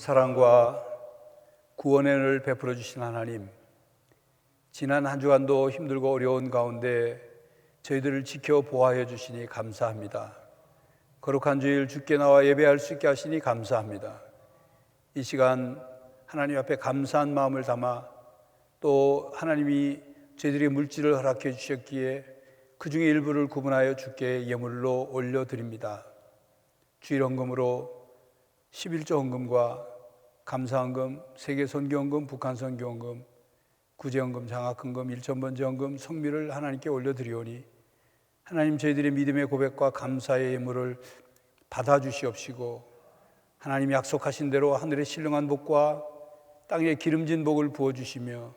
사랑과 구원의 은혜를 베풀어 주신 하나님, 지난 한 주간도 힘들고 어려운 가운데 저희들을 지켜 보호하여 주시니 감사합니다. 거룩한 주일 주께 나와 예배할 수 있게 하시니 감사합니다. 이 시간 하나님 앞에 감사한 마음을 담아 또 하나님이 저희들의 물질을 허락해 주셨기에 그 중에 일부를 구분하여 주께 예물로 올려드립니다. 주일 헌금으로 11조 헌금과 감사헌금, 세계 선교헌금, 북한 선교헌금, 구제헌금, 장학헌금, 1,000번째 헌금, 성미를 하나님께 올려드리오니 하나님 저희들의 믿음의 고백과 감사의 예물을 받아주시옵시고 하나님 약속하신 대로 하늘의 신령한 복과 땅에 기름진 복을 부어주시며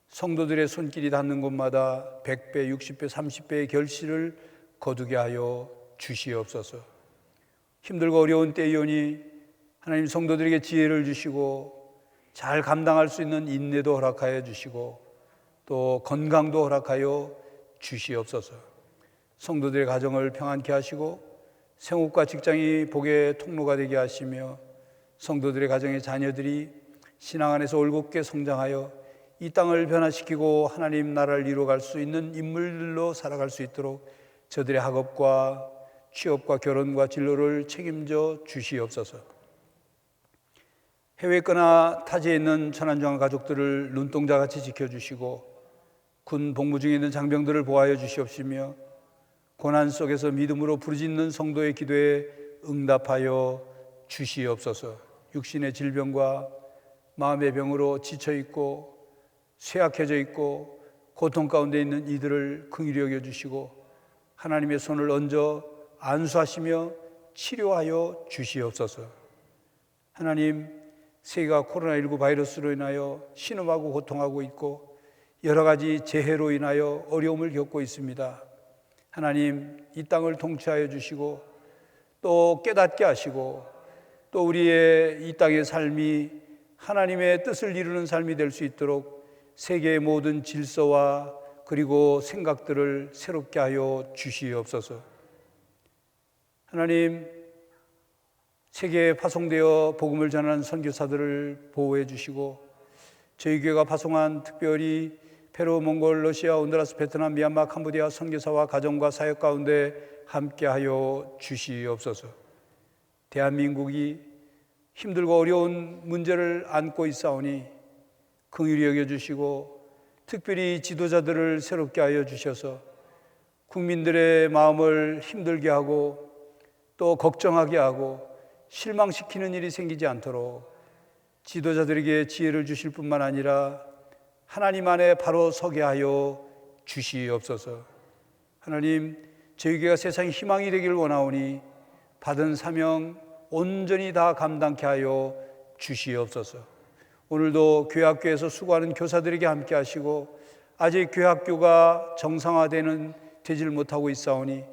성도들의 손길이 닿는 곳마다 100배, 60배, 30배의 결실을 거두게 하여 주시옵소서. 힘들고 어려운 때이오니 하나님 성도들에게 지혜를 주시고 잘 감당할 수 있는 인내도 허락하여 주시고 또 건강도 허락하여 주시옵소서. 성도들의 가정을 평안케 하시고 생업과 직장이 복의 통로가 되게 하시며 성도들의 가정의 자녀들이 신앙 안에서 올곧게 성장하여 이 땅을 변화시키고 하나님 나라를 이루어갈 수 있는 인물들로 살아갈 수 있도록 저들의 학업과 취업과 결혼과 진로를 책임져 주시옵소서. 해외에 있거나 타지에 있는 천안중앙 가족들을 눈동자같이 지켜주시고 군 복무 중에 있는 장병들을 보호하여 주시옵시며 고난 속에서 믿음으로 부르짖는 성도의 기도에 응답하여 주시옵소서. 육신의 질병과 마음의 병으로 지쳐있고 쇠약해져 있고 고통 가운데 있는 이들을 긍휼히 여겨주시고 하나님의 손을 얹어 안수하시며 치료하여 주시옵소서. 하나님, 세계가 코로나19 바이러스로 인하여 신음하고 고통하고 있고 여러 가지 재해로 인하여 어려움을 겪고 있습니다. 하나님, 이 땅을 통치하여 주시고 또 깨닫게 하시고 또 우리의 이 땅의 삶이 하나님의 뜻을 이루는 삶이 될 수 있도록 세계의 모든 질서와 그리고 생각들을 새롭게 하여 주시옵소서. 하나님, 세계에 파송되어 복음을 전하는 선교사들을 보호해 주시고 저희 교회가 파송한 특별히 페루, 몽골, 러시아, 온두라스, 베트남, 미얀마, 캄보디아 선교사와 가정과 사역 가운데 함께하여 주시옵소서. 대한민국이 힘들고 어려운 문제를 안고 있사오니 긍휼히 여겨주시고 특별히 지도자들을 새롭게 하여 주셔서 국민들의 마음을 힘들게 하고 또 걱정하게 하고 실망시키는 일이 생기지 않도록 지도자들에게 지혜를 주실 뿐만 아니라 하나님 안에 바로 서게 하여 주시옵소서. 하나님, 저희 교회가 세상의 희망이 되기를 원하오니 받은 사명 온전히 다 감당케 하여 주시옵소서. 오늘도 교회학교에서 수고하는 교사들에게 함께 하시고 아직 교회학교가 되질 못하고 있사오니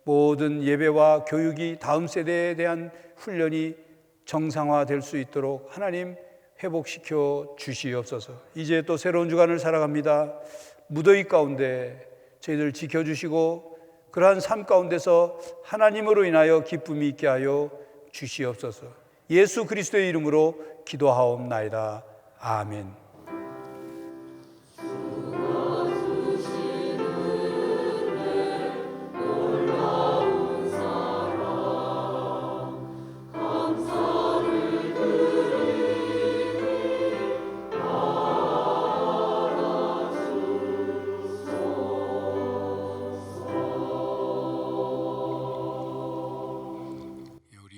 모든 예배와 교육이 다음 세대에 대한 훈련이 정상화될 수 있도록 하나님 회복시켜 주시옵소서. 이제 또 새로운 주간을 살아갑니다. 무더위 가운데 저희들 지켜주시고 그러한 삶 가운데서 하나님으로 인하여 기쁨이 있게 하여 주시옵소서. 예수 그리스도의 이름으로 기도하옵나이다. 아멘.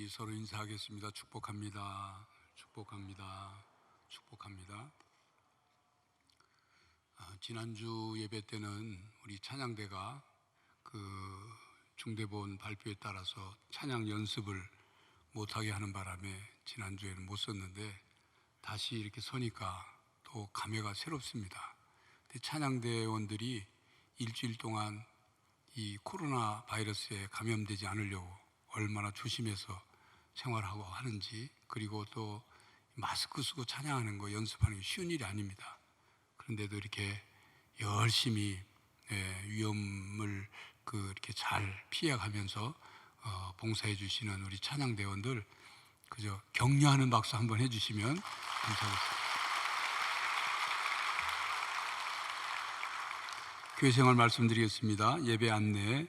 서로 인사하겠습니다. 축복합니다. 축복합니다. 축복합니다. 지난주 예배 때는 우리 찬양대가 그 중대본 발표에 따라서 찬양 연습을 못하게 하는 바람에 지난주에는 못 썼는데 다시 이렇게 서니까 또 감회가 새롭습니다. 찬양대원들이 일주일 동안 이 코로나 바이러스에 감염되지 않으려고 얼마나 조심해서 생활하고 하는지, 그리고 또 마스크 쓰고 찬양하는 거 연습하는 게 쉬운 일이 아닙니다. 그런데도 이렇게 열심히 위험을 이렇게 잘 피해가면서 봉사해 주시는 우리 찬양대원들 그저 격려하는 박수 한번 해주시면 감사하겠습니다. 교회 생활 말씀드리겠습니다. 예배 안내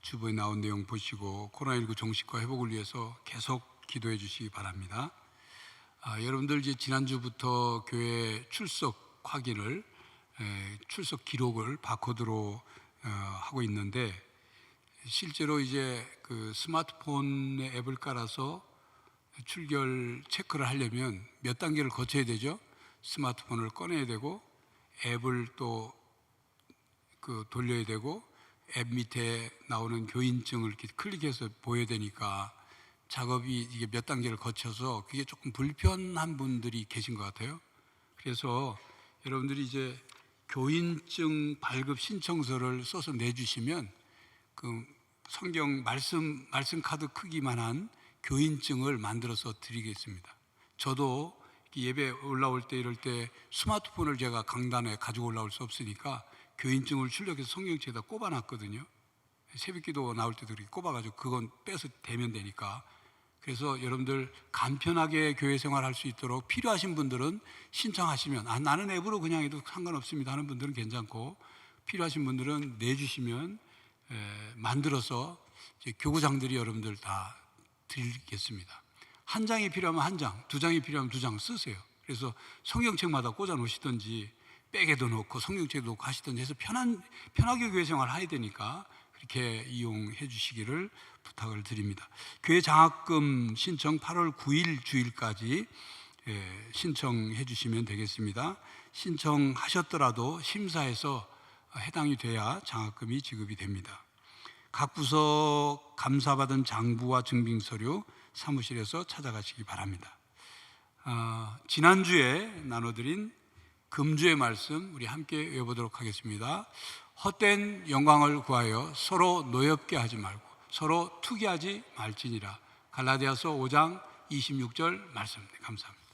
주보에 나온 내용 보시고 코로나19 종식과 회복을 위해서 계속 기도해 주시기 바랍니다. 여러분들 이제 지난주부터 교회 출석 확인을 출석 기록을 바코드로 하고 있는데, 실제로 이제 그 스마트폰에 앱을 깔아서 출결 체크를 하려면 몇 단계를 거쳐야 되죠? 스마트폰을 꺼내야 되고 앱을 또 돌려야 되고 앱 밑에 나오는 교인증을 이렇게 클릭해서 보여야 되니까 작업이 이게 몇 단계를 거쳐서 그게 조금 불편한 분들이 계신 것 같아요. 그래서 여러분들이 이제 교인증 발급 신청서를 써서 내주시면 그 성경 말씀 카드 크기만한 교인증을 만들어서 드리겠습니다. 저도 예배 올라올 때 이럴 때 스마트폰을 제가 강단에 가지고 올라올 수 없으니까 교인증을 출력해서 성경책에다 꼽아놨거든요. 새벽기도 나올 때도 그렇게 꼽아가지고 그건 빼서 대면 되니까. 그래서 여러분들 간편하게 교회 생활할 수 있도록 필요하신 분들은 신청하시면, 나는 앱으로 그냥 해도 상관없습니다 하는 분들은 괜찮고, 필요하신 분들은 내주시면 만들어서 이제 교구장들이 여러분들 다 드리겠습니다. 한 장이 필요하면 한 장, 두 장이 필요하면 두 장 쓰세요. 그래서 성경책마다 꽂아 놓으시든지 백에도 놓고 성경책에도 놓고 하시든지 해서 편하게 교회 생활을 해야 되니까 그렇게 이용해 주시기를 부탁을 드립니다. 교회 장학금 신청 8월 9일 주일까지 신청해 주시면 되겠습니다. 신청하셨더라도 심사에서 해당이 돼야 장학금이 지급이 됩니다. 각 부서 감사받은 장부와 증빙서류 사무실에서 찾아가시기 바랍니다. 지난주에 나눠드린 금주의 말씀 우리 함께 외워보도록 하겠습니다. 헛된 영광을 구하여 서로 노엽게 하지 말고 서로 투기하지 말지니라. 갈라디아서 5장 26절 말씀. 감사합니다.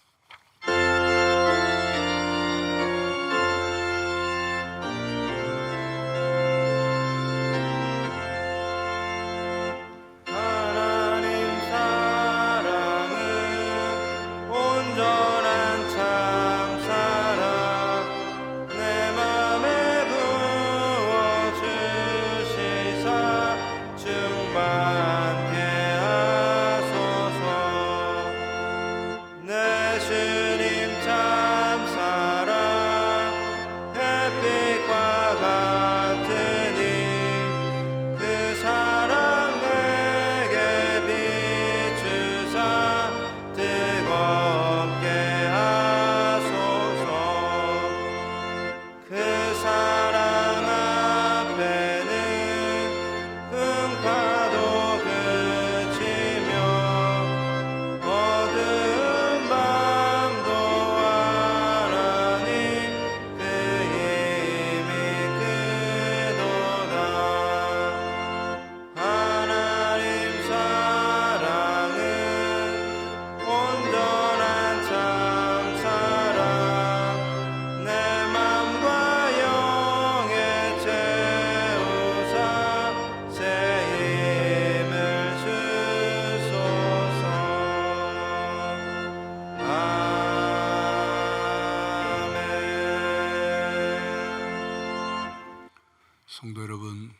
성도 여러분,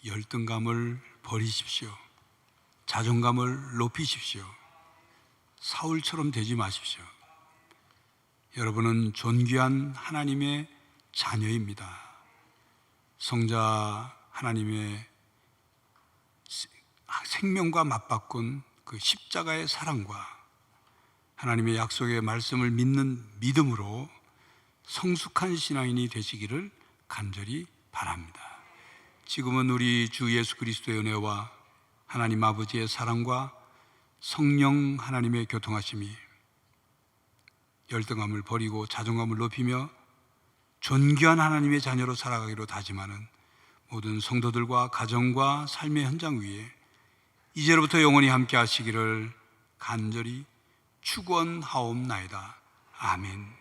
열등감을 버리십시오. 자존감을 높이십시오. 사울처럼 되지 마십시오. 여러분은 존귀한 하나님의 자녀입니다. 성자 하나님의 생명과 맞바꾼 그 십자가의 사랑과 하나님의 약속의 말씀을 믿는 믿음으로 성숙한 신앙인이 되시기를 간절히 바랍니다. 지금은 우리 주 예수 그리스도의 은혜와 하나님 아버지의 사랑과 성령 하나님의 교통하심이 열등감을 버리고 자존감을 높이며 존귀한 하나님의 자녀로 살아가기로 다짐하는 모든 성도들과 가정과 삶의 현장 위에 이제로부터 영원히 함께 하시기를 간절히 축원하옵나이다. 아멘.